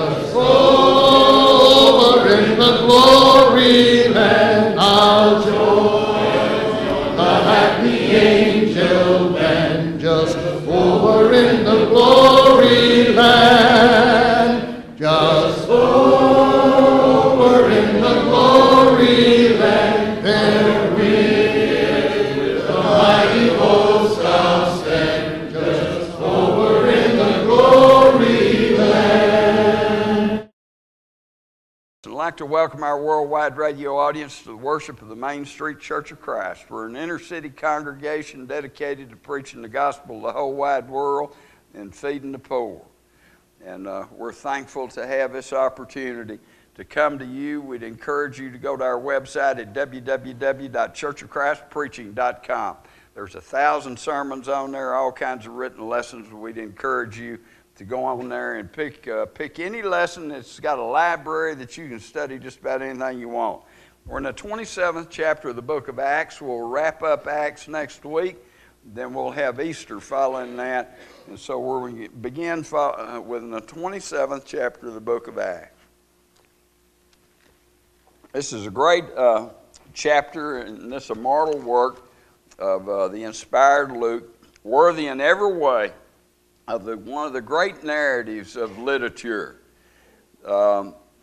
Just over in the glory land, I'll join the happy angel band. Just over in the glory land, just over in the glory land, there with the mighty host I'll stand. Just over in the glory land. I'd like to welcome our worldwide radio audience to the worship of the Main Street Church of Christ. We're an inner city congregation dedicated to preaching the gospel to the whole wide world and feeding the poor. And we're thankful to have this opportunity to come to you. We'd encourage you to go to our website at www.churchofchristpreaching.com. There's 1,000 sermons on there, all kinds of written lessons. We'd encourage you to go on there and pick any lesson that's got a library that you can study just about anything you want. We're in the 27th chapter of the book of Acts. We'll wrap up Acts next week. Then we'll have Easter following that. And so we'll begin with the 27th chapter of the book of Acts. This is a great chapter in this immortal work of the inspired Luke, worthy in every way of one of the great narratives of literature.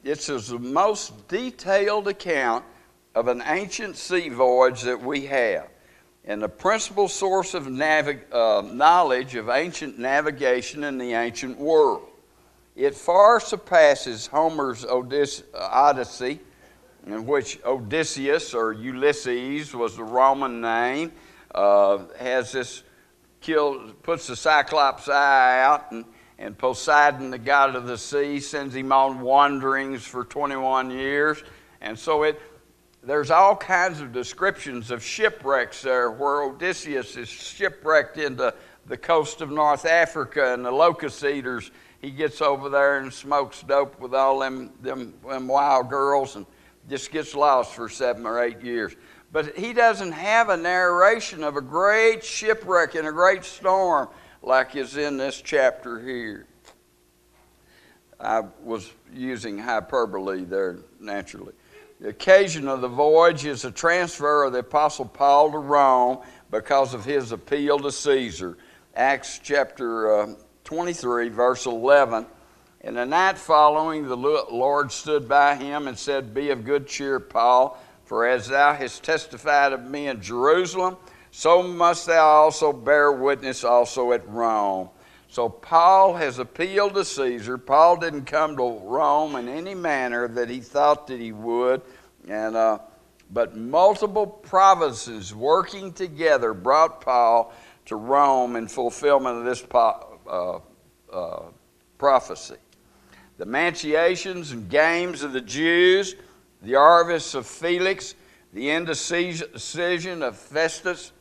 It's the most detailed account of an ancient sea voyage that we have, and the principal source of knowledge of ancient navigation in the ancient world. It far surpasses Homer's Odyssey, in which Odysseus, or Ulysses, was the Roman name, puts the Cyclops' eye out, and Poseidon, the god of the sea, sends him on wanderings for 21 years. And so there's all kinds of descriptions of shipwrecks there, where Odysseus is shipwrecked into the coast of North Africa, and the locust eaters, he gets over there and smokes dope with all them wild girls and just gets lost for 7 or 8 years. But he doesn't have a narration of a great shipwreck and a great storm like is in this chapter here. I was using hyperbole there naturally. The occasion of the voyage is a transfer of the Apostle Paul to Rome because of his appeal to Caesar. Acts chapter 23, verse 11. And the night following, the Lord stood by him and said, "Be of good cheer, Paul, for as thou hast testified of me in Jerusalem, so must thou also bear witness also at Rome." So Paul has appealed to Caesar. Paul didn't come to Rome in any manner that he thought that he would, but multiple provinces working together brought Paul to Rome in fulfillment of this prophecy. The mantiations and games of the Jews, the harvest of Felix, the indecision of Festus,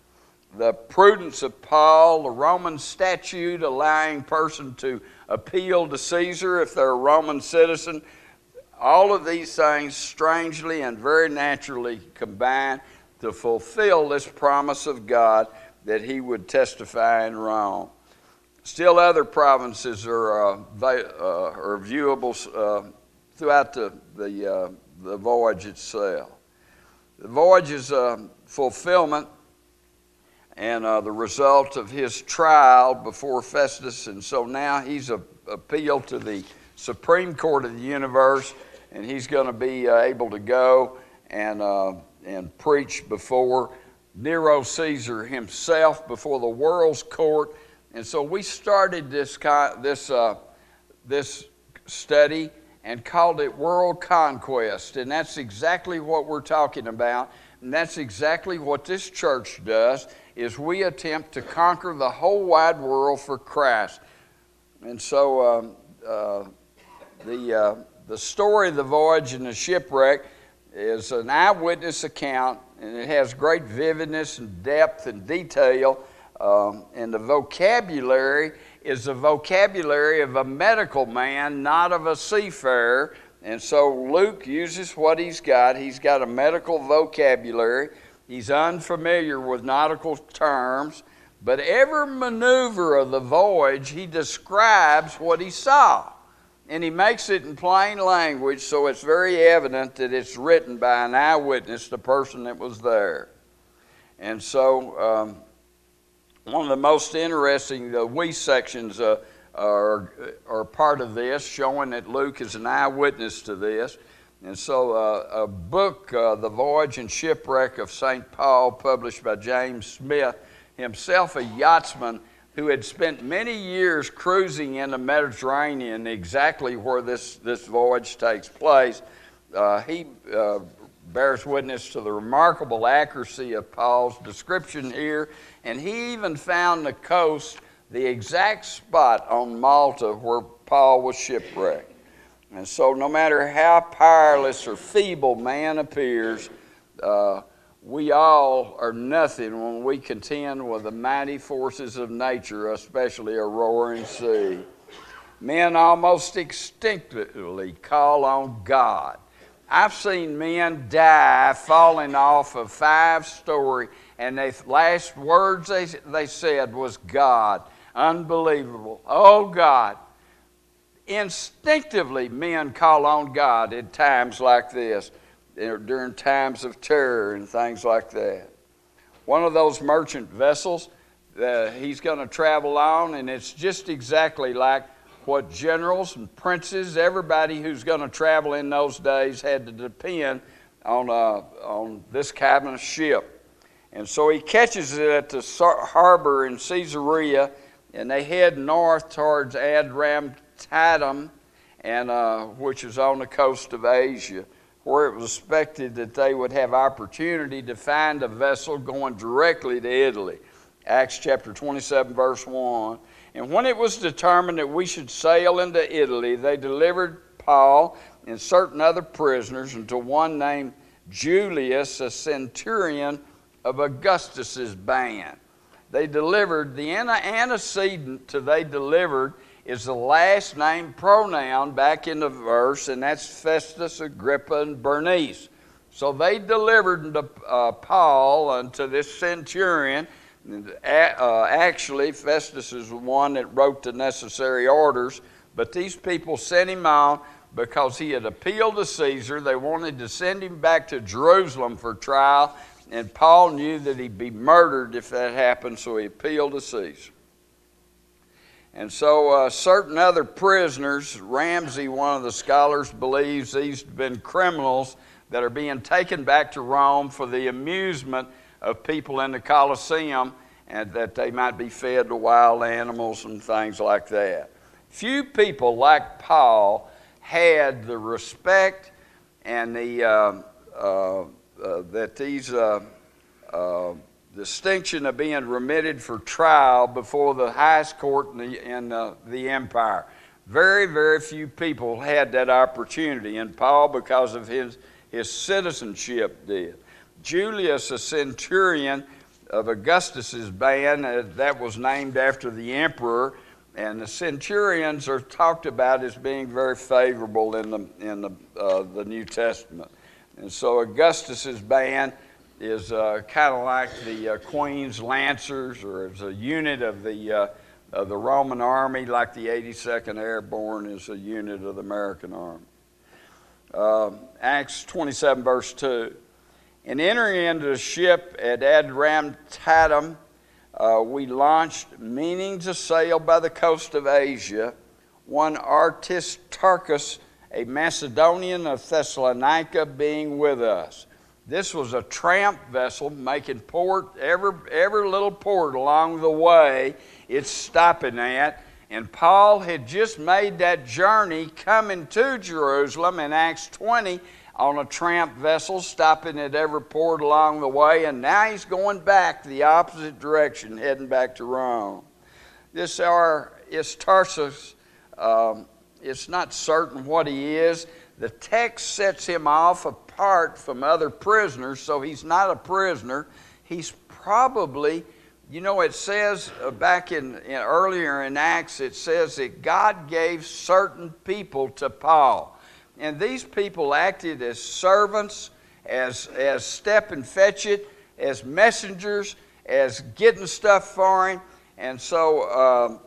the prudence of Paul, the Roman statute allowing person to appeal to Caesar if they're a Roman citizen, all of these things strangely and very naturally combine to fulfill this promise of God that he would testify in Rome. Still other provinces are viewable throughout the voyage itself. The voyage is a fulfillment and the result of his trial before Festus, and so now he's appealed to the Supreme Court of the universe, and he's going to be able to go and preach before Nero Caesar himself, before the world's court. And so we started this study and called it World Conquest, and that's exactly what we're talking about, and that's exactly what this church does, is we attempt to conquer the whole wide world for Christ. And so the story of the voyage and the shipwreck is an eyewitness account, and it has great vividness and depth and detail. And the vocabulary is the vocabulary of a medical man, not of a seafarer. And so Luke uses what he's got. He's got a medical vocabulary. He's unfamiliar with nautical terms. But every maneuver of the voyage, he describes what he saw. And he makes it in plain language, so it's very evident that it's written by an eyewitness, the person that was there. And so one of the most interesting, the we sections are part of this, showing that Luke is an eyewitness to this. And so a book, The Voyage and Shipwreck of St. Paul, published by James Smith, himself a yachtsman who had spent many years cruising in the Mediterranean, exactly where this voyage takes place. He bears witness to the remarkable accuracy of Paul's description here, and he even found the coast, the exact spot on Malta where Paul was shipwrecked. And so no matter how powerless or feeble man appears, we all are nothing when we contend with the mighty forces of nature, especially a roaring sea. Men almost instinctively call on God. I've seen men die falling off a 5-story, and the last words they said was God. Unbelievable. Oh, God. Instinctively, men call on God at times like this, during times of terror and things like that. One of those merchant vessels he's going to travel on, and it's just exactly like what generals and princes, everybody who's going to travel in those days had to depend on this kind of ship. And so he catches it at the harbor in Caesarea, and they head north towards Adramyttium, and which is on the coast of Asia, where it was expected that they would have opportunity to find a vessel going directly to Italy. Acts chapter 27, verse 1. And when it was determined that we should sail into Italy, they delivered Paul and certain other prisoners unto one named Julius, a centurion of Augustus's band. They delivered, the antecedent to they delivered is the last name pronoun back in the verse, and that's Festus, Agrippa, and Bernice. So they delivered unto Paul, unto this centurion. Actually, Festus is the one that wrote the necessary orders, but these people sent him on because he had appealed to Caesar. They wanted to send him back to Jerusalem for trial, and Paul knew that he'd be murdered if that happened, so he appealed to Caesar. And so certain other prisoners, Ramsey, one of the scholars, believes these have been criminals that are being taken back to Rome for the amusement of people in the Colosseum, and that they might be fed to wild animals and things like that. Few people like Paul had the respect and the distinction of being remitted for trial before the highest court in the empire. Very, very few people had that opportunity, and Paul, because of his citizenship, did. Julius, a centurion of Augustus's band, that was named after the emperor, and the centurions are talked about as being very favorable in the New Testament. And so Augustus's band is kind of like the Queen's Lancers, or is a unit of the Roman army, like the 82nd Airborne is a unit of the American Army. Acts 27, verse 2. And entering into the ship at Adramyttium, we launched, meaning to sail by the coast of Asia, one Aristarchus, a Macedonian of Thessalonica, being with us. This was a tramp vessel making port, every little port along the way it's stopping at. And Paul had just made that journey coming to Jerusalem in Acts 20 on a tramp vessel, stopping at every port along the way. And now he's going back the opposite direction, heading back to Rome. This Aristarchus, it's not certain what he is. The text sets him off apart from other prisoners, so he's not a prisoner. He's probably, it says back in earlier in Acts, it says that God gave certain people to Paul. And these people acted as servants, as step and fetch it, as messengers, as getting stuff for him. And so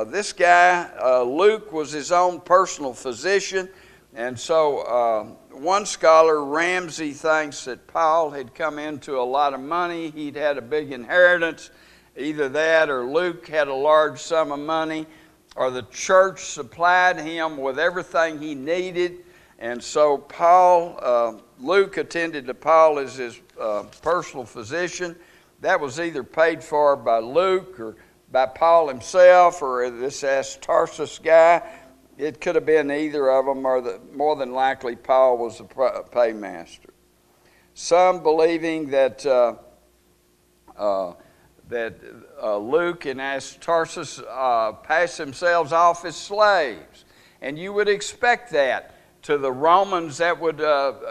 this guy, Luke, was his own personal physician. And so one scholar, Ramsey, thinks that Paul had come into a lot of money. He'd had a big inheritance. Either that or Luke had a large sum of money, or the church supplied him with everything he needed. And so Luke attended to Paul as his personal physician. That was either paid for by Luke or by Paul himself or this Tarsus guy. It could have been either of them, or more than likely Paul was the paymaster. Some believing that Luke and Tarsus passed themselves off as slaves. And you would expect that to the Romans. That would,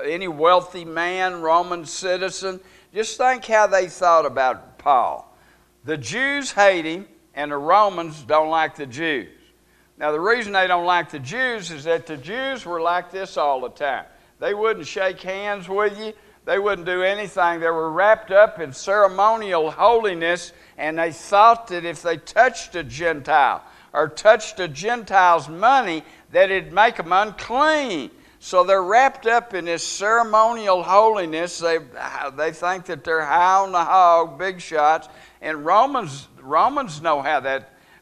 any wealthy man, Roman citizen, just think how they thought about Paul. The Jews hate him, and the Romans don't like the Jews. Now, the reason they don't like the Jews is that the Jews were like this all the time. They wouldn't shake hands with you. They wouldn't do anything. They were wrapped up in ceremonial holiness, and they thought that if they touched a Gentile or touched a Gentile's money, that it'd make them unclean. So they're wrapped up in this ceremonial holiness. They think that they're high on the hog, big shots. And Romans know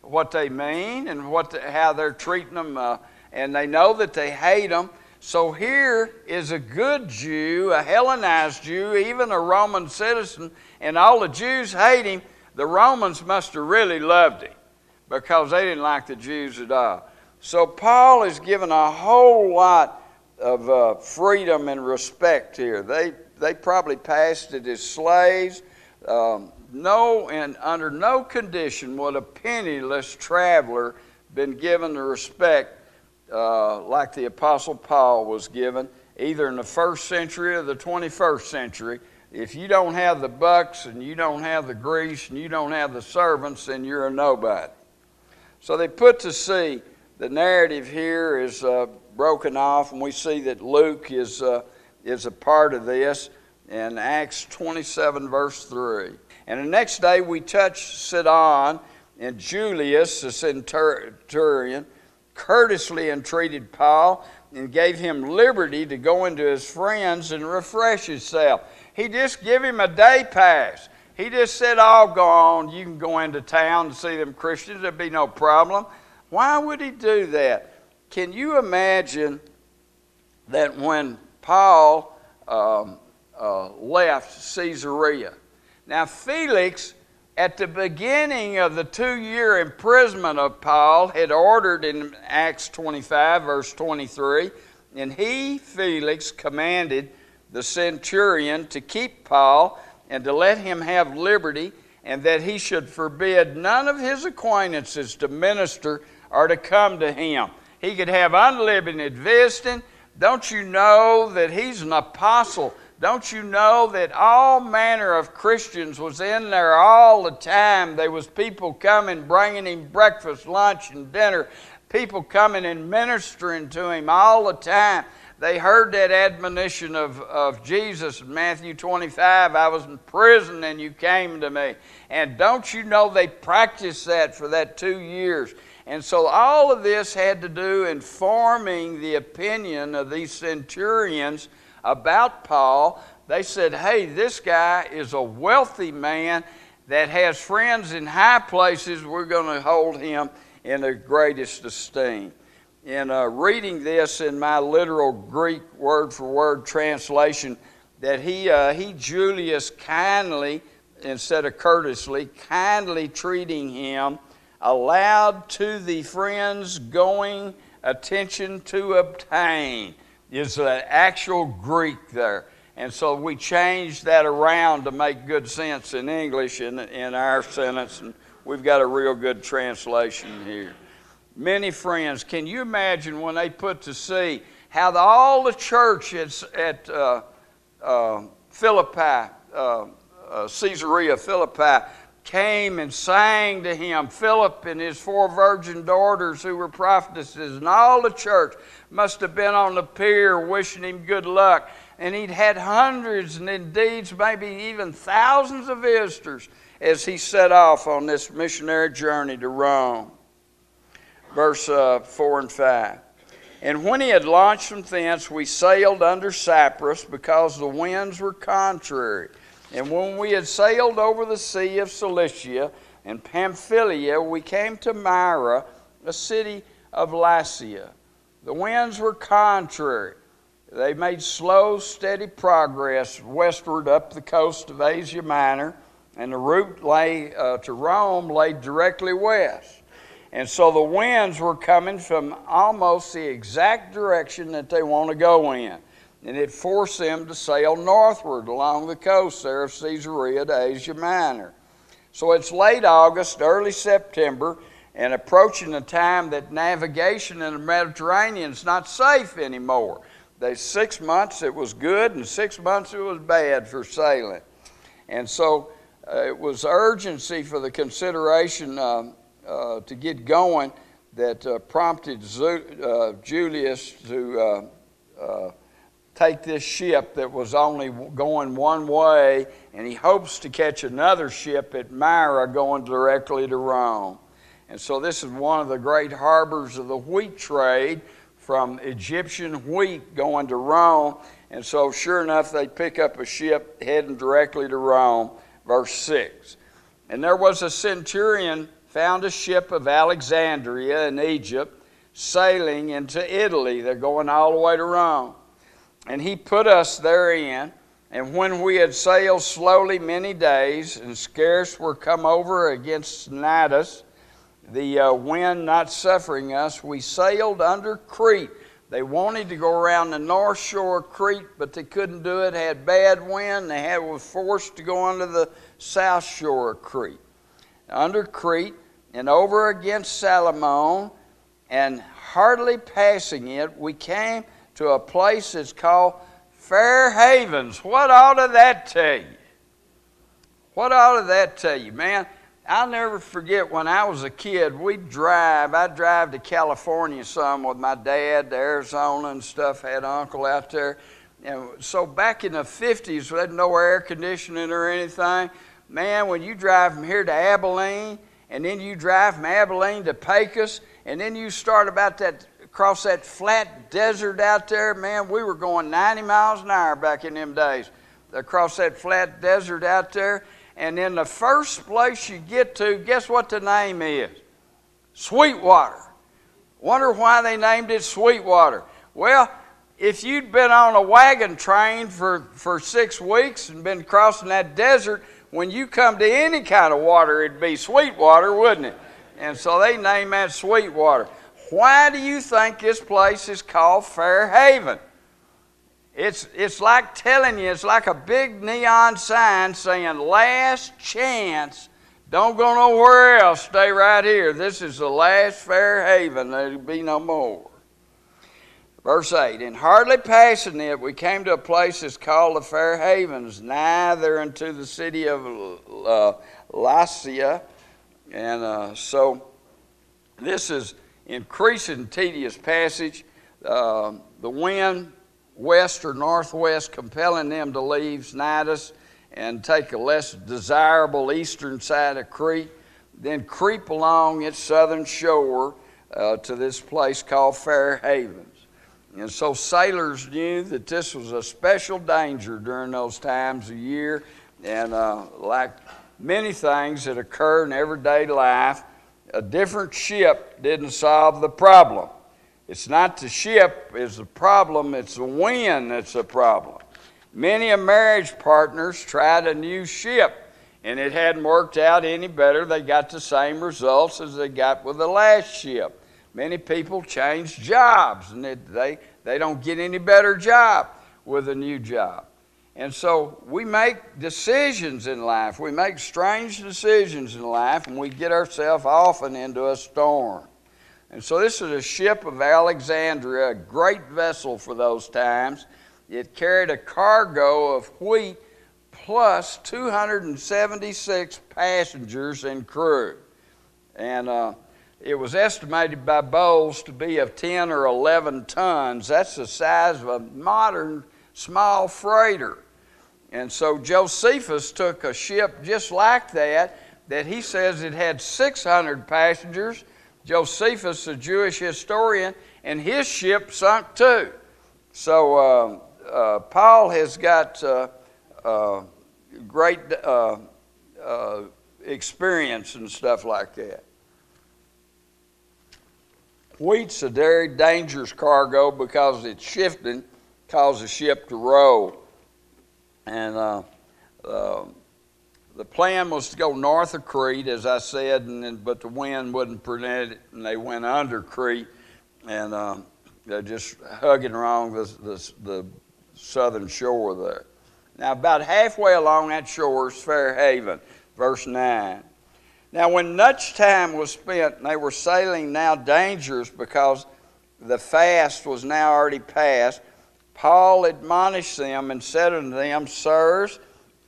what they mean and how they're treating them, and they know that they hate them. So here is a good Jew, a Hellenized Jew, even a Roman citizen, and all the Jews hate him. The Romans must have really loved him because they didn't like the Jews at all. So Paul is given a whole lot of freedom and respect here. They probably passed it as slaves. Under no condition would a penniless traveler been given the respect like the Apostle Paul was given, either in the 1st century or the 21st century. If you don't have the bucks and you don't have the grease and you don't have the servants, then you're a nobody. So they put to sea. The narrative here is broken off, and we see that Luke is a part of this in Acts 27, verse 3. And the next day we touched Sidon, and Julius, the centurion, courteously entreated Paul and gave him liberty to go into his friends and refresh himself. He just gave him a day pass. He just said, "I'll go on. You can go into town and see them Christians. There'd be no problem." Why would he do that? Can you imagine that when Paul left Caesarea? Now, Felix, at the beginning of the 2-year imprisonment of Paul, had ordered in Acts 25, verse 23, and he, Felix, commanded the centurion to keep Paul and to let him have liberty, and that he should forbid none of his acquaintances to minister or to come to him. He could have unlimited visiting. Don't you know that he's an apostle? Don't you know that all manner of Christians was in there all the time? There was people coming, bringing him breakfast, lunch, and dinner. People coming and ministering to him all the time. They heard that admonition of Jesus in Matthew 25, "I was in prison and you came to me." And don't you know they practiced that for that 2 years? And so all of this had to do in forming the opinion of these centurions about Paul. They said, "Hey, this guy is a wealthy man that has friends in high places. We're going to hold him in the greatest esteem." In reading this in my literal Greek word-for-word translation, that he Julius, kindly, instead of courteously, kindly treating him, allowed to the friends going attention to obtain, is the actual Greek there. And so we changed that around to make good sense in English in our sentence, and we've got a real good translation here. Many friends. Can you imagine when they put to sea how all the church at Philippi, Caesarea Philippi, came and sang to him. Philip and his 4 virgin daughters who were prophetesses, and all the church must have been on the pier wishing him good luck. And he'd had hundreds and indeed maybe even thousands of visitors as he set off on this missionary journey to Rome. verse 4 and 5. And when he had launched from thence, we sailed under Cyprus, because the winds were contrary. And when we had sailed over the sea of Cilicia and Pamphylia, we came to Myra, a city of Lycia. The winds were contrary. They made slow, steady progress westward up the coast of Asia Minor, and the route to Rome lay directly west. And so the winds were coming from almost the exact direction that they want to go in. And it forced them to sail northward along the coast there of Caesarea to Asia Minor. So it's late August, early September, and approaching the time that navigation in the Mediterranean is not safe anymore. 6 months it was good, and 6 months it was bad for sailing. And so it was urgency for the consideration to get going that prompted Julius to take this ship that was only going one way, and he hopes to catch another ship at Myra going directly to Rome. And so this is one of the great harbors of the wheat trade, from Egyptian wheat going to Rome. And so sure enough, they pick up a ship heading directly to Rome, verse 6. And there was a centurion found a ship of Alexandria in Egypt sailing into Italy. They're going all the way to Rome. And he put us therein. And when we had sailed slowly many days, and scarce were come over against Cnidus, the wind not suffering us, we sailed under Crete. They wanted to go around the north shore of Crete, but they couldn't do it. Had bad wind. They were forced to go under the south shore of Crete. Under Crete, and over against Salamon, and hardly passing it, we came to a place that's called Fair Havens. What ought that tell you? What ought that tell you, man? I'll never forget when I was a kid, I'd drive to California some with my dad, to Arizona and stuff, had an uncle out there. And so back in the 50s, we had no air conditioning or anything. Man, when you drive from here to Abilene, and then you drive from Abilene to Pecos, and then you start across that flat desert out there, man, we were going 90 miles an hour back in them days, across that flat desert out there. And then the first place you get to, guess what the name is? Sweetwater. Wonder why they named it Sweetwater. Well, if you'd been on a wagon train for 6 weeks and been crossing that desert, when you come to any kind of water, it'd be Sweetwater, wouldn't it? And so they named that Sweetwater. Why do you think this place is called Fair Haven? It's like telling you, it's like a big neon sign saying, last chance, don't go nowhere else, stay right here. This is the last Fair Haven, there'll be no more. Verse 8, and hardly passing it, we came to a place that's called the Fair Havens, nigh there unto the city of Lycia. And so this is increasing tedious passage. The wind, west or northwest, compelling them to leave Cnidus and take a less desirable eastern side of Crete, then creep along its southern shore to this place called Fair Havens. And so sailors knew that this was a special danger during those times of year, and like many things that occur in everyday life, a different ship didn't solve the problem. It's not the ship is the problem, it's the wind that's the problem. Many a marriage partners tried a new ship, and it hadn't worked out any better. They got the same results as they got with the last ship. Many people change jobs, and they don't get any better job with a new job. And so we make decisions in life. We make strange decisions in life, and we get ourselves often into a storm. And so this is a ship of Alexandria, a great vessel for those times. It carried a cargo of wheat plus 276 passengers and crew. And it was estimated by Bowles to be of 10 or 11 tons. That's the size of a modern small freighter. And so Josephus took a ship just like that he says it had 600 passengers, Josephus, a Jewish historian, and his ship sunk too. So Paul has got great experience and stuff like that. Wheat's a very dangerous cargo because it's shifting, causes the ship to roll. And the plan was to go north of Crete, as I said, but the wind wouldn't prevent it, and they went under Crete, and they're just hugging along the southern shore there. Now, about halfway along that shore is Fair Haven, verse 9. Now, when much time was spent, and they were sailing now dangerous because the fast was now already past, Paul admonished them and said unto them, Sirs,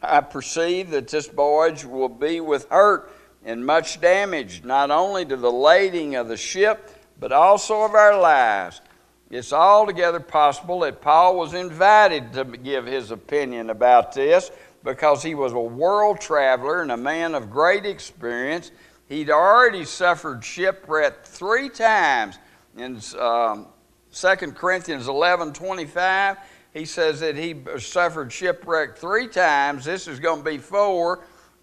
I perceive that this voyage will be with hurt and much damage, not only to the lading of the ship, but also of our lives. It's altogether possible that Paul was invited to give his opinion about this because he was a world traveler and a man of great experience. He'd already suffered shipwreck 3 times. In 2 Corinthians 11:25, he says that he suffered shipwreck 3 times. This is going to be 4.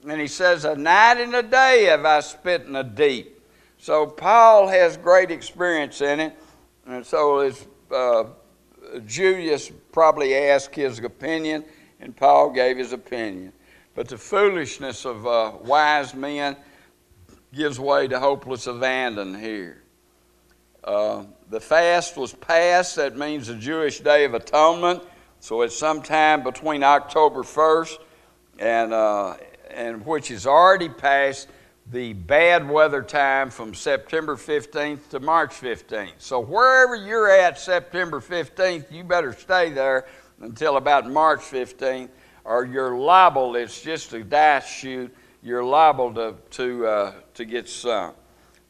And he says, a night and a day have I spent in the deep. So Paul has great experience in it. And so Julius probably asked his opinion, and Paul gave his opinion. But the foolishness of wise men gives way to hopeless abandon here. The fast was past. That means the Jewish Day of Atonement. So it's sometime between October 1st and which is already past the bad weather time from September 15th to March 15th. So wherever you're at September 15th, you better stay there until about March 15th, or you're liable. It's just a dice shoot. You're liable to get sunk.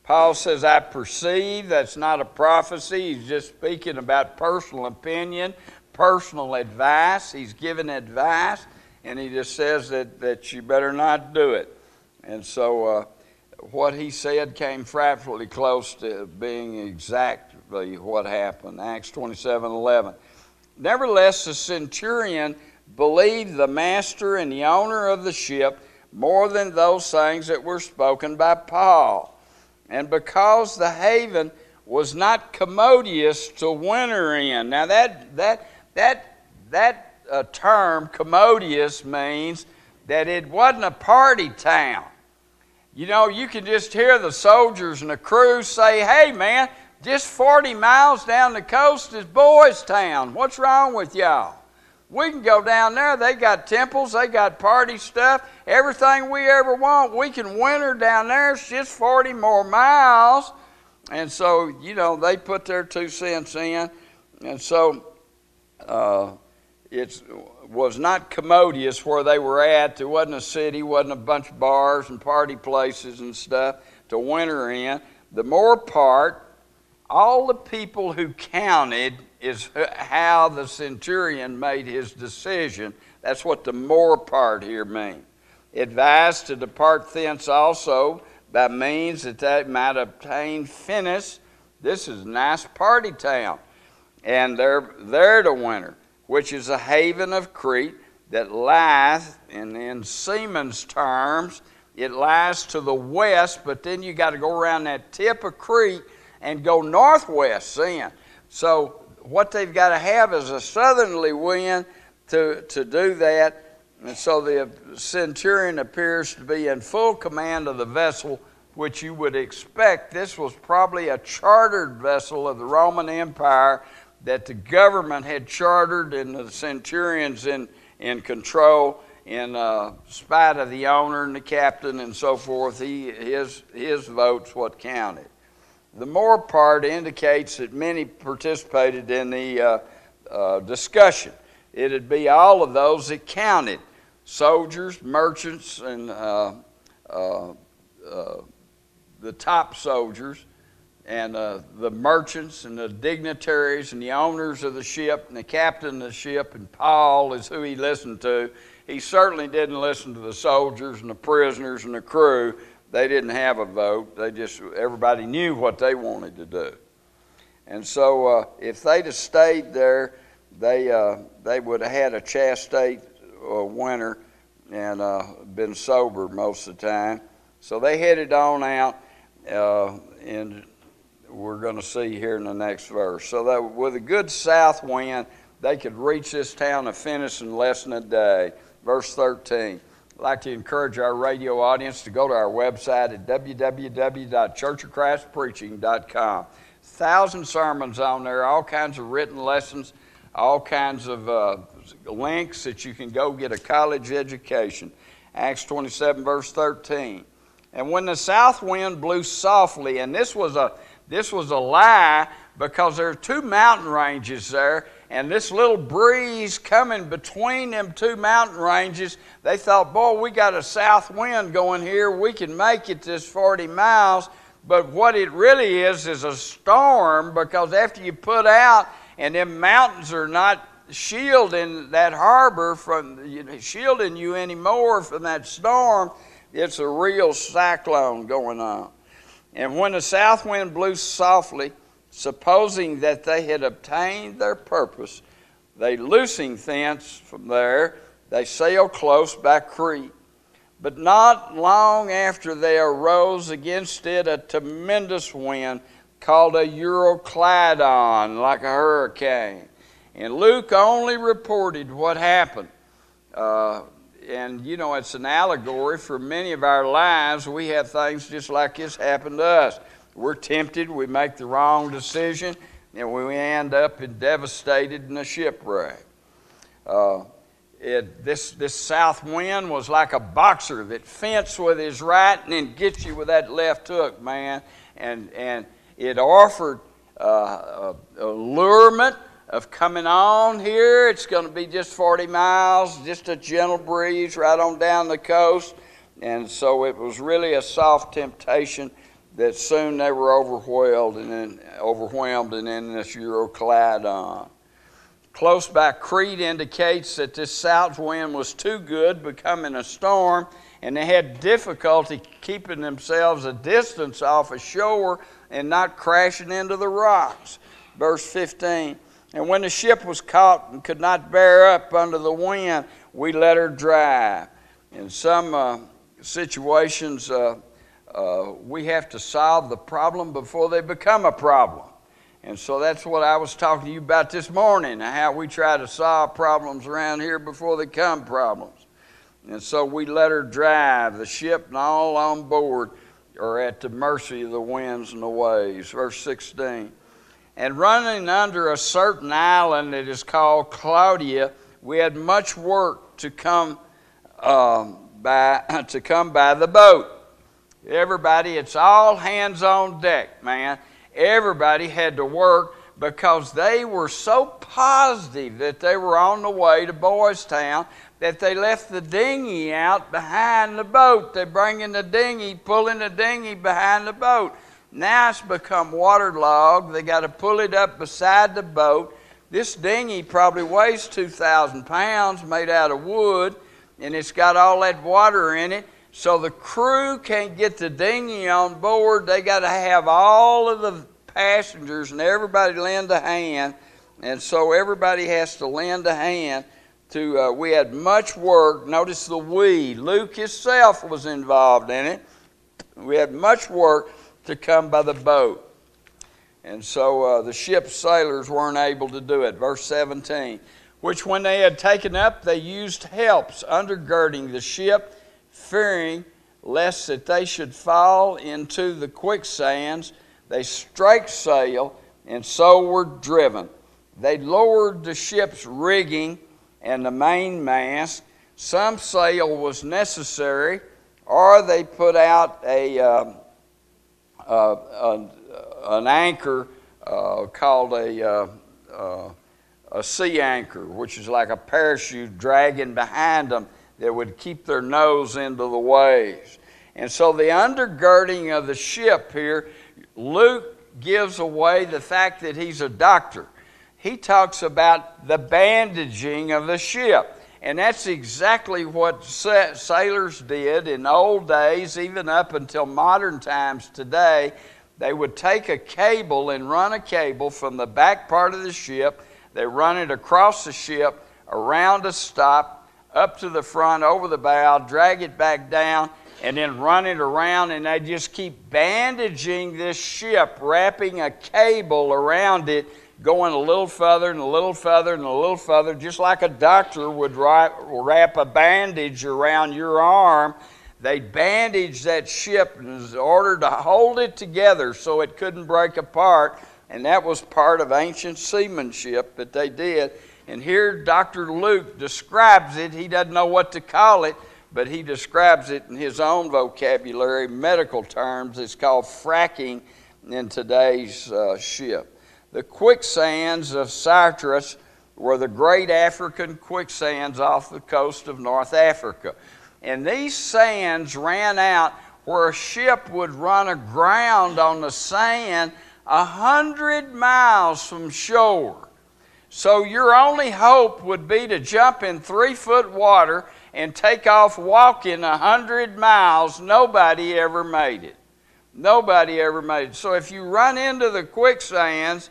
Paul says, I perceive. That's not a prophecy. He's just speaking about personal opinion, personal advice. He's giving advice, and he just says that you better not do it. And so what he said came frightfully close to being exactly what happened. Acts 27:11. Nevertheless, the centurion believed the master and the owner of the ship more than those things that were spoken by Paul. And because the haven was not commodious to winter in. Now that term, commodious, means that it wasn't a party town. You know, you can just hear the soldiers and the crew say, hey man, just 40 miles down the coast is Boys Town. What's wrong with y'all? We can go down there. They got temples. They got party stuff. Everything we ever want. We can winter down there. It's just 40 more miles. And so, you know, they put their 2 cents in. And so it was not commodious where they were at. There wasn't a city, wasn't a bunch of bars and party places and stuff to winter in. The more part, all the people who counted is how the centurion made his decision. That's what the more part here means. Advised to depart thence also by means that they might obtain finis. This is a nice party town. And they're there to winter, which is a haven of Crete that lieth, and in seaman's terms, it lies to the west, but then you got to go around that tip of Crete and go northwest then. So what they've got to have is a southerly wind to do that. And so the centurion appears to be in full command of the vessel, which you would expect. This was probably a chartered vessel of the Roman Empire that the government had chartered, and the centurion's in control in spite of the owner and the captain and so forth. His vote's what counted. The more part indicates that many participated in the discussion. It'd be all of those that counted: soldiers, merchants, and the top soldiers, and the merchants and the dignitaries and the owners of the ship and the captain of the ship, and Paul is who he listened to. He certainly didn't listen to the soldiers and the prisoners and the crew. They didn't have a vote. Everybody knew what they wanted to do. And so if they'd have stayed there, they would have had a chastised winter and been sober most of the time. So they headed on out, and we're going to see here in the next verse. So that with a good south wind, they could reach this town of Phoenix in less than a day. Verse 13. I'd like to encourage our radio audience to go to our website at www.churchofchristpreaching.com. 1,000 sermons on there, all kinds of written lessons, all kinds of links that you can go get a college education. Acts 27, verse 13. And when the south wind blew softly, and this was a lie, because there are two mountain ranges there, and this little breeze coming between them two mountain ranges, they thought, boy, we got a south wind going here. We can make it this 40 miles. But what it really is a storm, because after you put out and them mountains are not shielding that harbor shielding you anymore from that storm, it's a real cyclone going on. And when the south wind blew softly, supposing that they had obtained their purpose, they loosing thence from there, they sailed close by Crete. But not long after they arose against it a tremendous wind called a Euroclydon, like a hurricane. And Luke only reported what happened. And, you know, it's an allegory for many of our lives. We have things just like this happen to us. We're tempted, we make the wrong decision, and we end up devastated in a shipwreck. This south wind was like a boxer that fenced with his right and then gets you with that left hook, man. And it offered allurement of coming on here. It's going to be just 40 miles, just a gentle breeze right on down the coast. And so it was really a soft temptation that soon they were overwhelmed and then this Euroclydon. Close by Crete indicates that this south wind was too good, becoming a storm, and they had difficulty keeping themselves a distance off the shore and not crashing into the rocks. Verse 15, and when the ship was caught and could not bear up under the wind, we let her drive. In some situations, we have to solve the problem before they become a problem. And so that's what I was talking to you about this morning, how we try to solve problems around here before they become problems. And so we let her drive. The ship and all on board are at the mercy of the winds and the waves. Verse 16. And running under a certain island that is called Claudia, we had much work to come by the boat. Everybody, it's all hands on deck, man. Everybody had to work because they were so positive that they were on the way to Boys Town that they left the dinghy out behind the boat. They're bringing the dinghy, pulling the dinghy behind the boat. Now it's become waterlogged. They got to pull it up beside the boat. This dinghy probably weighs 2,000 pounds, made out of wood, and it's got all that water in it. So the crew can't get the dinghy on board. They got to have all of the passengers and everybody lend a hand. And so everybody has to lend a hand to, we had much work. Notice the we. Luke himself was involved in it. We had much work to come by the boat. And so the ship's sailors weren't able to do it. Verse 17. Which when they had taken up, they used helps undergirding the ship, fearing lest that they should fall into the quicksands. They strake sail and so were driven. They lowered the ship's rigging and the mainmast. Some sail was necessary, or they put out an anchor called a sea anchor, which is like a parachute dragging behind them that would keep their nose into the waves. And so the undergirding of the ship here, Luke gives away the fact that he's a doctor. He talks about the bandaging of the ship. And that's exactly what sailors did in old days, even up until modern times today. They would take a cable and run a cable from the back part of the ship. They run it across the ship, around a stop, up to the front, over the bow, drag it back down, and then run it around, and they just keep bandaging this ship, wrapping a cable around it, going a little further and a little further and a little further, just like a doctor would wrap a bandage around your arm. They bandaged that ship in order to hold it together so it couldn't break apart, and that was part of ancient seamanship that they did. And here Dr. Luke describes it. He doesn't know what to call it, but he describes it in his own vocabulary, medical terms. It's called fracking in today's ship. The quicksands of Cyprus were the great African quicksands off the coast of North Africa. And these sands ran out where a ship would run aground on the sand 100 miles from shore. So your only hope would be to jump in 3-foot water and take off walking 100 miles. Nobody ever made it. Nobody ever made it. So if you run into the quicksands,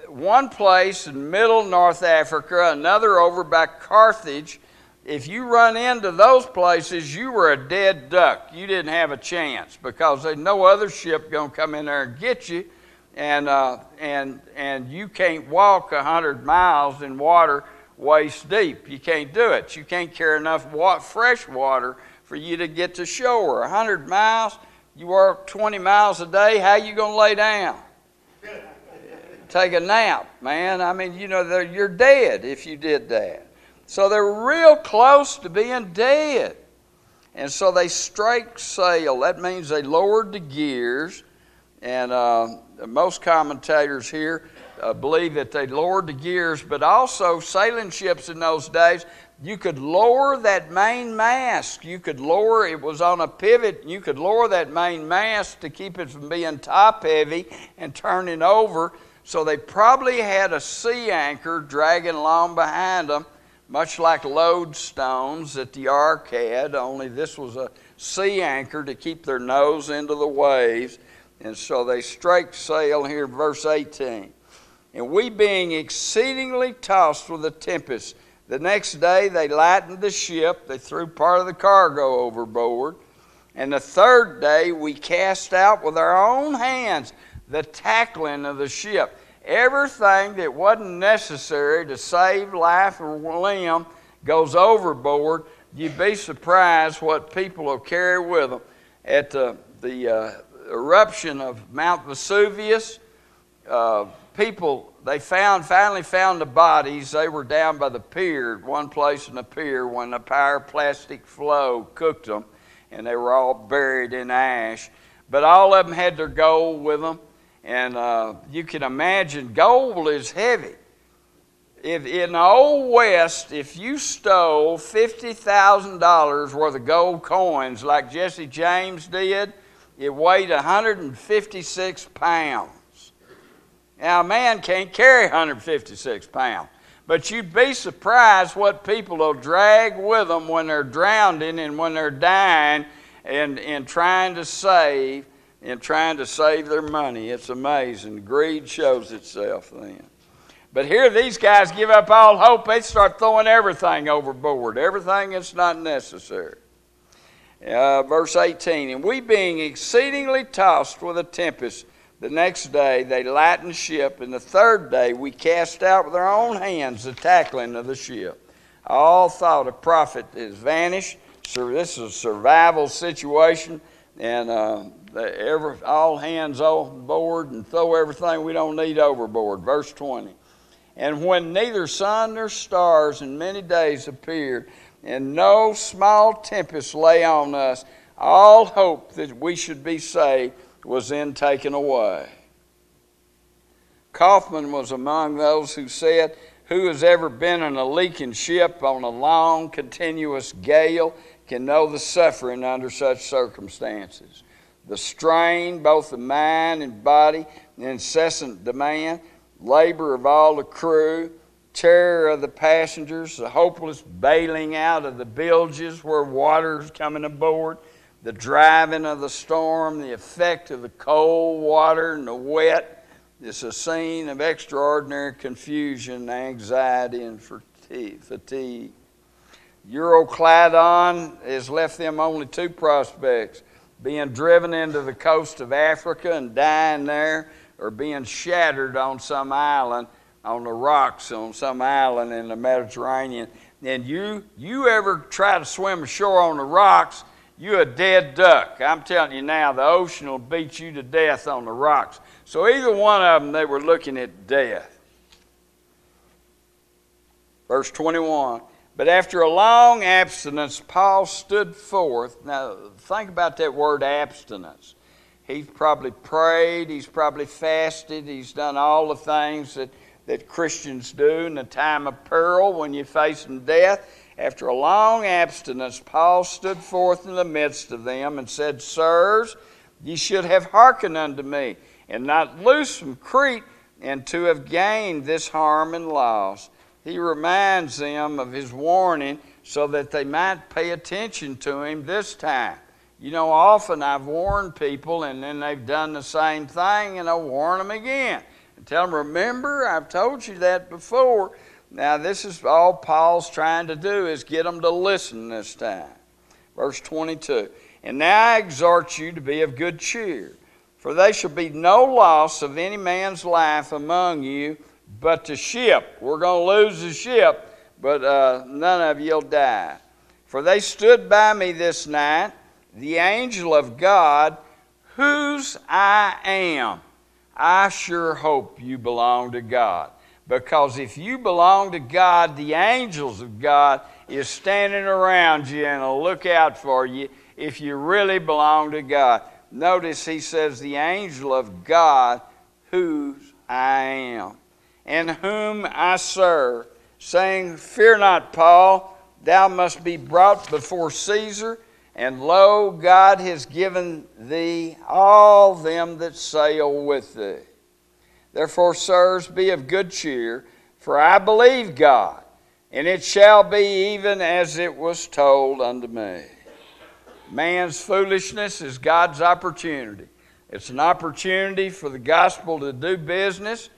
one place in middle North Africa, another over by Carthage, if you run into those places, you were a dead duck. You didn't have a chance because there's no other ship going to come in there and get you, and you can't walk 100 miles in water waist deep. You can't do it. You can't carry enough fresh water for you to get to shore. 100 miles, you work 20 miles a day, how you going to lay down? Take a nap, man. I mean, you know, you're dead if you did that. So they're real close to being dead. And so they straight sail. That means they lowered the gears. And most commentators here believe that they lowered the gears, but also sailing ships in those days, you could lower that main mast. You could lower, it was on a pivot, you could lower that main mast to keep it from being top heavy and turning over. So they probably had a sea anchor dragging along behind them, much like lodestones that the ark had, only this was a sea anchor to keep their nose into the waves. And so they straight sail here, verse 18. And we being exceedingly tossed with a tempest, the next day they lightened the ship, they threw part of the cargo overboard. And the third day we cast out with our own hands the tackling of the ship. Everything that wasn't necessary to save life or limb goes overboard. You'd be surprised what people will carry with them. At the eruption of Mount Vesuvius, people, they finally found the bodies. They were down by the pier, one place in the pier, when the pyroclastic flow cooked them, and they were all buried in ash. But all of them had their gold with them. And you can imagine, gold is heavy. If in the Old West, if you stole $50,000 worth of gold coins like Jesse James did, it weighed 156 pounds. Now, a man can't carry 156 pounds. But you'd be surprised what people will drag with them when they're drowning and when they're dying and trying to save their money. It's amazing. Greed shows itself then. But here these guys give up all hope. They start throwing everything overboard, everything that's not necessary. Verse 18, and we being exceedingly tossed with a tempest, the next day they lightened ship, and the third day we cast out with our own hands the tackling of the ship. All thought of profit is vanished. So this is a survival situation, and all hands on board and throw everything we don't need overboard. Verse 20. And when neither sun nor stars in many days appeared, and no small tempest lay on us, all hope that we should be saved was then taken away. Kaufman was among those who said, who has ever been in a leaking ship on a long, continuous gale can know the suffering under such circumstances. The strain, both of mind and body, the incessant demand, labor of all the crew, terror of the passengers, the hopeless bailing out of the bilges where water's coming aboard, the driving of the storm, the effect of the cold water and the wet. It's a scene of extraordinary confusion, anxiety, and fatigue. Euroclydon has left them only two prospects: being driven into the coast of Africa and dying there, or being shattered on some island, on the rocks on some island in the Mediterranean. And you ever try to swim ashore on the rocks, you're a dead duck. I'm telling you now, the ocean will beat you to death on the rocks. So either one of them, they were looking at death. Verse 21, but after a long abstinence, Paul stood forth. Now, think about that word abstinence. He's probably prayed, he's probably fasted, he's done all the things that Christians do in the time of peril when you're facing death. After a long abstinence, Paul stood forth in the midst of them and said, Sirs, ye should have hearkened unto me, and not loose from Crete, and to have gained this harm and loss. He reminds them of his warning so that they might pay attention to him this time. You know, often I've warned people and then they've done the same thing, and I warn them again. And tell them, remember, I've told you that before. Now, this is all Paul's trying to do, is get them to listen this time. Verse 22, and now I exhort you to be of good cheer, for there shall be no loss of any man's life among you, but the ship. We're going to lose the ship, but none of you will die. For they stood by me this night, the angel of God, whose I am. I sure hope you belong to God. Because if you belong to God, the angels of God is standing around you and will look out for you if you really belong to God. Notice he says, the angel of God, whose I am, and whom I serve, saying, Fear not, Paul, thou must be brought before Caesar, and lo, God has given thee all them that sail with thee. Therefore, sirs, be of good cheer, for I believe God, and it shall be even as it was told unto me. Man's foolishness is God's opportunity. It's an opportunity for the gospel to do business.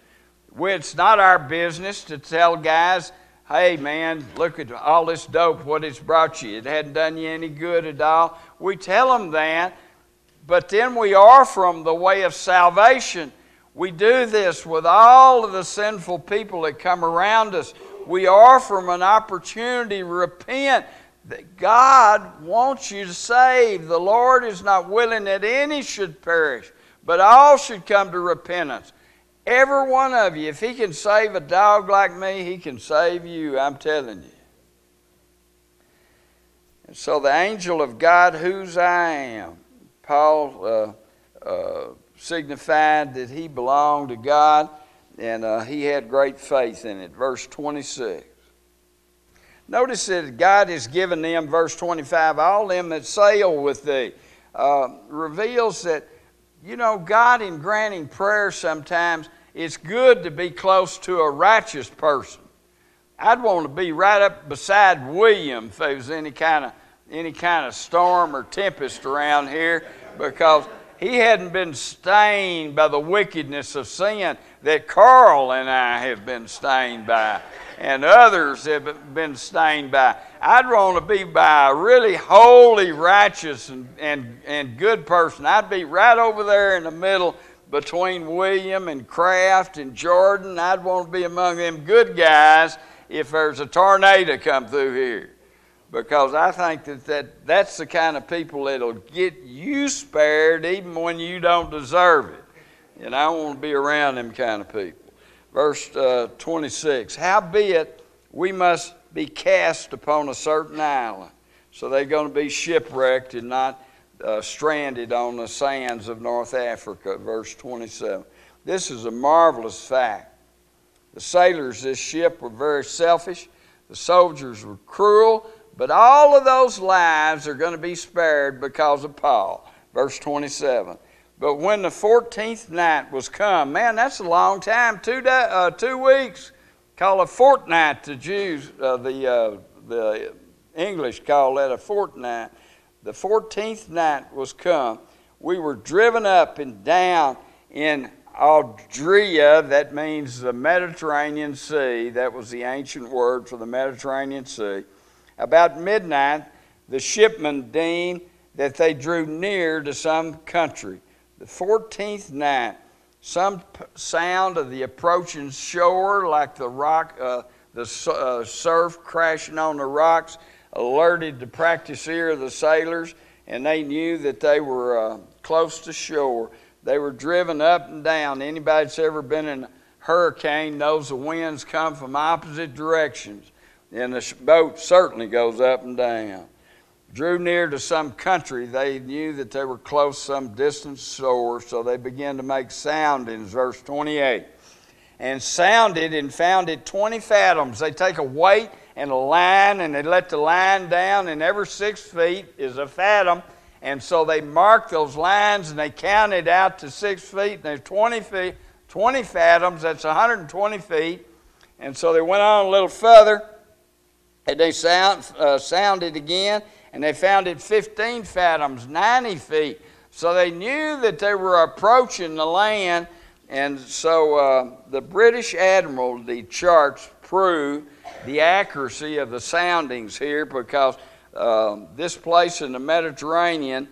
It's not our business to tell guys, hey man, look at all this dope, what it's brought you. It hadn't done you any good at all. We tell them that, but then we offer them the way of salvation. We do this with all of the sinful people that come around us. We offer them an opportunity to repent. That God wants you to save. The Lord is not willing that any should perish, but all should come to repentance. Every one of you, if he can save a dog like me, he can save you, I'm telling you. And so the angel of God, whose I am, Paul signified that he belonged to God, and he had great faith in it. Verse 26. Notice that God has given them, verse 25, all them that sail with thee. Reveals that, you know, God in granting prayer sometimes, it's good to be close to a righteous person. I'd want to be right up beside William if there was any kind of storm or tempest around here, because he hadn't been stained by the wickedness of sin that Carl and I have been stained by, and others have been stained by. I'd want to be by a really holy, righteous, and good person. I'd be right over there in the middle between William and Kraft and Jordan. I'd want to be among them good guys if there's a tornado come through here. Because I think that's the kind of people that'll get you spared even when you don't deserve it. And I want to be around them kind of people. Verse 26, howbeit we must be cast upon a certain island. So they're going to be shipwrecked and not stranded on the sands of North Africa. Verse 27. This is a marvelous fact. The sailors of this ship were very selfish. The soldiers were cruel. But all of those lives are going to be spared because of Paul. Verse 27. But when the 14th night was come, man, that's a long time, 2 weeks. Call a fortnight, the Jews, the English call that a fortnight. The 14th night was come. We were driven up and down in Adria, that means the Mediterranean Sea. That was the ancient word for the Mediterranean Sea. About midnight, the shipmen deemed that they drew near to some country. The 14th night, some sound of the approaching shore, like the rock, surf crashing on the rocks, alerted the practiced ear of the sailors, and they knew that they were close to shore. They were driven up and down. Anybody that's ever been in a hurricane knows the winds come from opposite directions, and the boat certainly goes up and down. Drew near to some country. They knew that they were close some distant shore, so they began to make soundings, verse 28. And sounded and found it 20 fathoms. They take a weight and a line, and they let the line down, and every 6 feet is a fathom. And so they marked those lines, and they counted out to 6 feet, and there's 20 fathoms, that's 120 feet. And so they went on a little further, and they sounded again, and they found it 15 fathoms, 90 feet. So they knew that they were approaching the land, and so the British Admiralty charts prove the accuracy of the soundings here, because this place in the Mediterranean,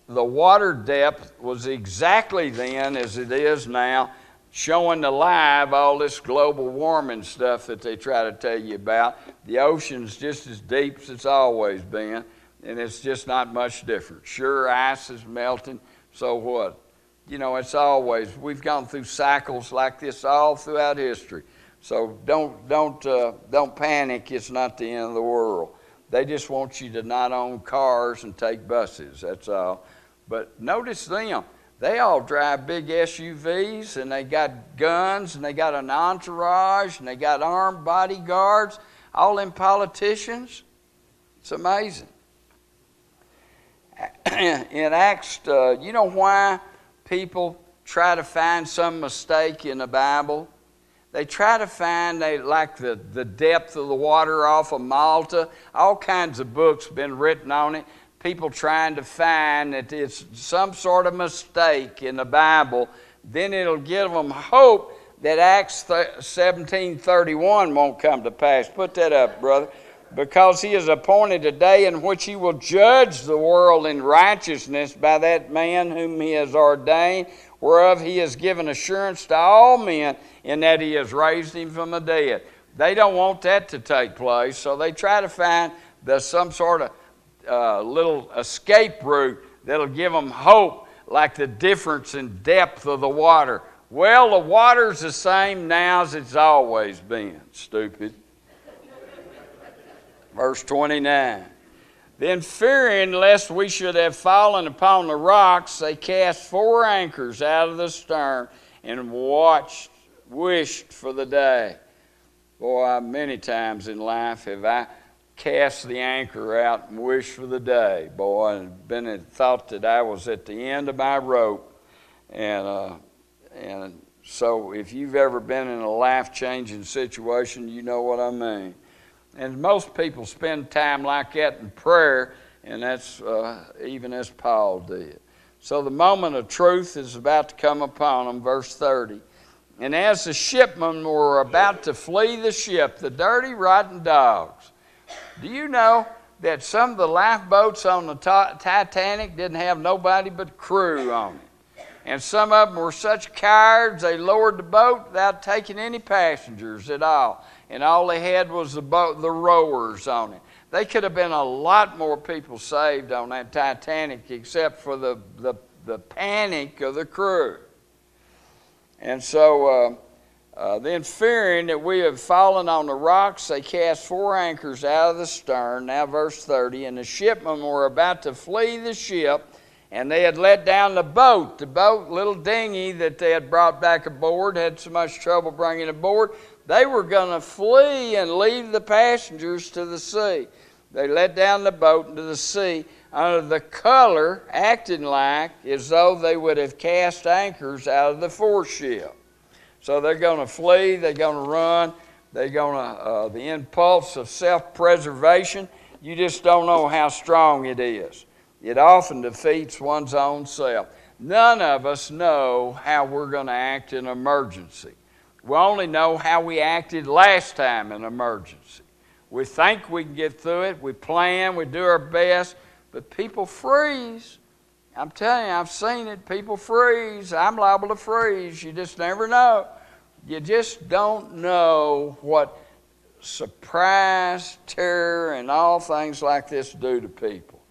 the water depth was exactly then as it is now, showing alive all this global warming stuff that they try to tell you about. The ocean's just as deep as it's always been, and it's just not much different. Sure, ice is melting, so what? You know, it's always, we've gone through cycles like this all throughout history. So don't panic, it's not the end of the world. They just want you to not own cars and take buses, that's all. But notice them. They all drive big SUVs, and they got guns, and they got an entourage, and they got armed bodyguards, all them politicians. It's amazing. In Acts, you know why people try to find some mistake in the Bible? They try to find, like the depth of the water off of Malta. All kinds of books been written on it. People trying to find that it's some sort of mistake in the Bible. Then it'll give them hope that Acts 17:31 won't come to pass. Put that up, brother. Because he has appointed a day in which he will judge the world in righteousness by that man whom he has ordained, whereof he has given assurance to all men, in that he has raised him from the dead. They don't want that to take place, so they try to find some sort of little escape route that'll give them hope, like the difference in depth of the water. Well, the water's the same now as it's always been, stupid. Verse 29. Then fearing lest we should have fallen upon the rocks, they cast 4 anchors out of the stern and wished for the day. Boy, many times in life have I cast the anchor out and wished for the day, boy, and thought that I was at the end of my rope. And so if you've ever been in a life-changing situation, you know what I mean. And most people spend time like that in prayer, and that's even as Paul did. So the moment of truth is about to come upon them, verse 30. And as the shipmen were about to flee the ship, the dirty, rotten dogs. Do you know that some of the lifeboats on the Titanic didn't have nobody but crew on it? And some of them were such cowards, they lowered the boat without taking any passengers at all. And all they had was the rowers on it. They could have been a lot more people saved on that Titanic, except for the panic of the crew. And so then fearing that we have fallen on the rocks, they cast 4 anchors out of the stern. Now verse 30. And the shipmen were about to flee the ship, and they had let down the boat, little dinghy that they had brought back aboard, had so much trouble bringing aboard. They were going to flee and leave the passengers to the sea. They let down the boat into the sea under the color, acting like as though they would have cast anchors out of the foreship. So they're going to flee, they're going to run, They're going to, the impulse of self-preservation, you just don't know how strong it is. It often defeats one's own self. None of us know how we're going to act in an emergency. We only know how we acted last time in an emergency. We think we can get through it. We plan. We do our best. But people freeze. I'm telling you, I've seen it. People freeze. I'm liable to freeze. You just never know. You just don't know what surprise, terror, and all things like this do to people.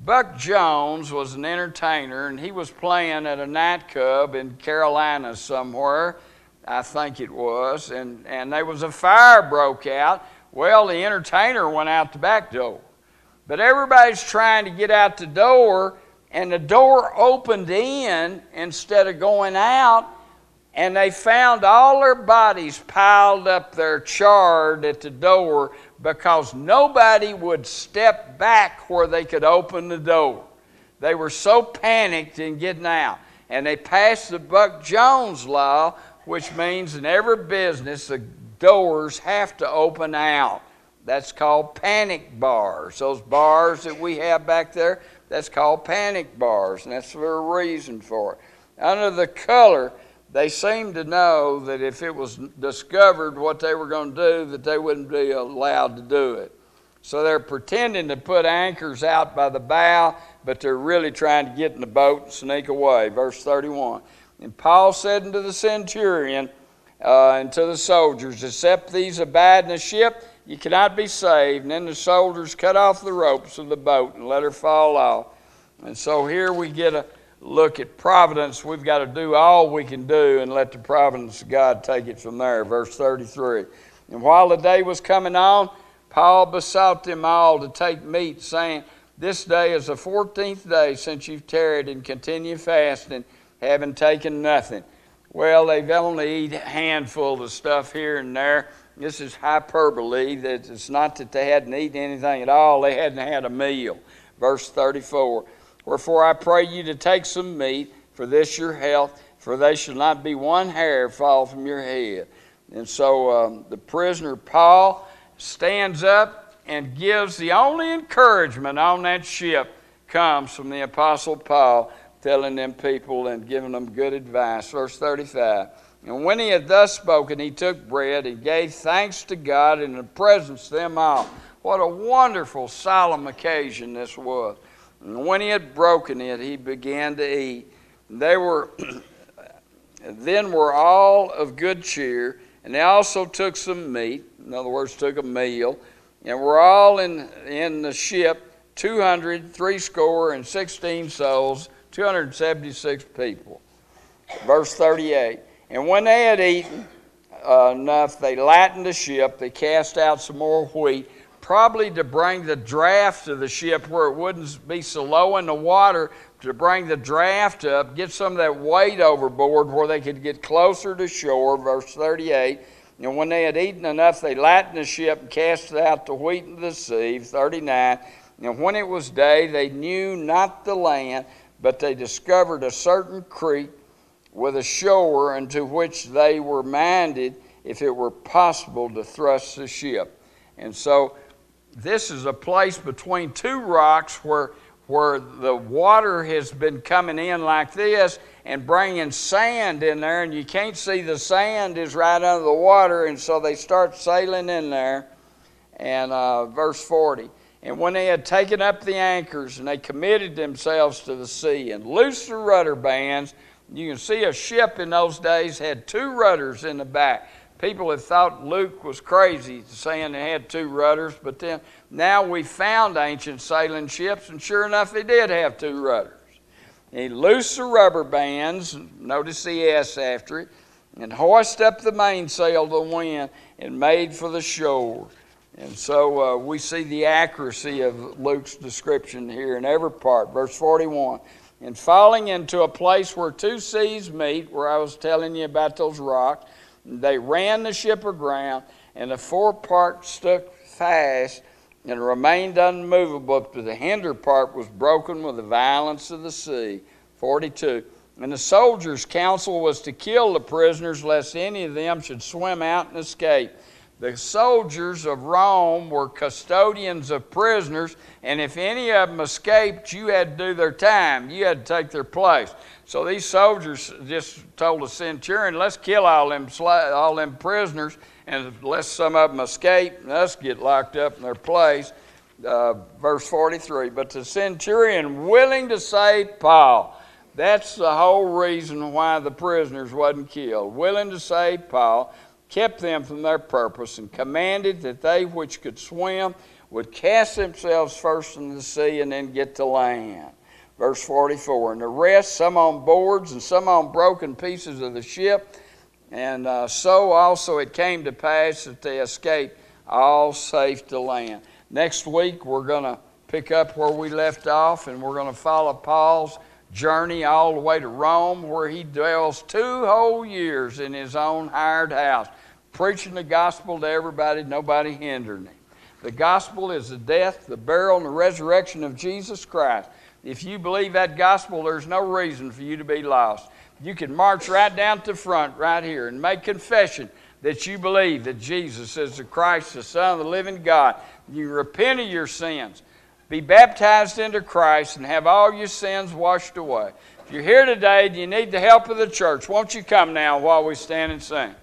Buck Jones was an entertainer, and he was playing at a nightclub in Carolina somewhere, I think it was, and there was a fire broke out. Well, the entertainer went out the back door. But everybody's trying to get out the door, and the door opened in instead of going out, and they found all their bodies piled up there, charred at the door, because nobody would step back where they could open the door. They were so panicked in getting out. And they passed the Buck Jones law, which means in every business the doors have to open out. That's called panic bars. Those bars that we have back there, that's called panic bars, and that's the reason for it. Under the color, they seemed to know that if it was discovered what they were going to do, that they wouldn't be allowed to do it. So they're pretending to put anchors out by the bow, but they're really trying to get in the boat and sneak away. Verse 31. And Paul said unto the centurion and to the soldiers, except these abide in the ship, you cannot be saved. And then the soldiers cut off the ropes of the boat and let her fall off. And so here we get a look at providence. We've got to do all we can do and let the providence of God take it from there. Verse 33. And while the day was coming on, Paul besought them all to take meat, saying, this day is the 14th day since you've tarried and continue fasting, having taken nothing. Well, they've only eaten a handful of stuff here and there. This is hyperbole. That it's not that they hadn't eaten anything at all. They hadn't had a meal. Verse 34. Wherefore I pray you to take some meat, for this your health, for they shall not be one hair fall from your head. And so the prisoner Paul stands up and gives the only encouragement on that ship comes from the Apostle Paul, telling them people and giving them good advice. Verse 35. And when he had thus spoken, he took bread and gave thanks to God in the presence of them all. What a wonderful, solemn occasion this was. And when he had broken it, he began to eat. They were then were all of good cheer, and they also took some meat, in other words, took a meal, and were all in the ship 216 souls, 276 people. Verse 38. And when they had eaten enough, they lightened the ship. They cast out some more wheat, probably to bring the draft of the ship where it wouldn't be so low in the water, to bring the draft up, get some of that weight overboard where they could get closer to shore. Verse 38. And when they had eaten enough, they lightened the ship and cast out the wheat into the sea. 39. And when it was day, they knew not the land, but they discovered a certain creek with a shore, into which they were minded, if it were possible, to thrust the ship. And so this is a place between two rocks where the water has been coming in like this and bringing sand in there, and you can't see the sand is right under the water, and so they start sailing in there. And verse 40. And when they had taken up the anchors, and they committed themselves to the sea, and loosed the rudder bands. You can see a ship in those days had two rudders in the back. People had thought Luke was crazy saying they had two rudders, but then now we found ancient sailing ships, and sure enough, they did have two rudders. He loosed the rubber bands, notice the S after it, and hoisted up the mainsail to the wind and made for the shore. And so we see the accuracy of Luke's description here in every part. Verse 41. And falling into a place where two seas meet, where I was telling you about those rocks, they ran the ship aground, and the forepart stuck fast and remained unmovable, but the hinder part was broken with the violence of the sea. 42. And the soldiers' counsel was to kill the prisoners, lest any of them should swim out and escape. The soldiers of Rome were custodians of prisoners, and if any of them escaped, you had to do their time. You had to take their place. So these soldiers just told the centurion, let's kill all them prisoners, and let some of them escape, and us get locked up in their place. Verse 43, but the centurion, willing to save Paul, that's the whole reason why the prisoners wasn't killed, willing to save Paul, kept them from their purpose, and commanded that they which could swim would cast themselves first in the sea and then get to land. Verse 44, and the rest, some on boards and some on broken pieces of the ship, and so also it came to pass that they escaped all safe to land. Next week we're going to pick up where we left off, and we're going to follow Paul's journey all the way to Rome, where he dwells 2 whole years in his own hired house, preaching the gospel to everybody, nobody hindering him. The gospel is the death, the burial, and the resurrection of Jesus Christ. If you believe that gospel, there's no reason for you to be lost. You can march right down to the front right here and make confession that you believe that Jesus is the Christ, the Son of the living God. You repent of your sins, be baptized into Christ, and have all your sins washed away. If you're here today and you need the help of the church, won't you come now while we stand and sing?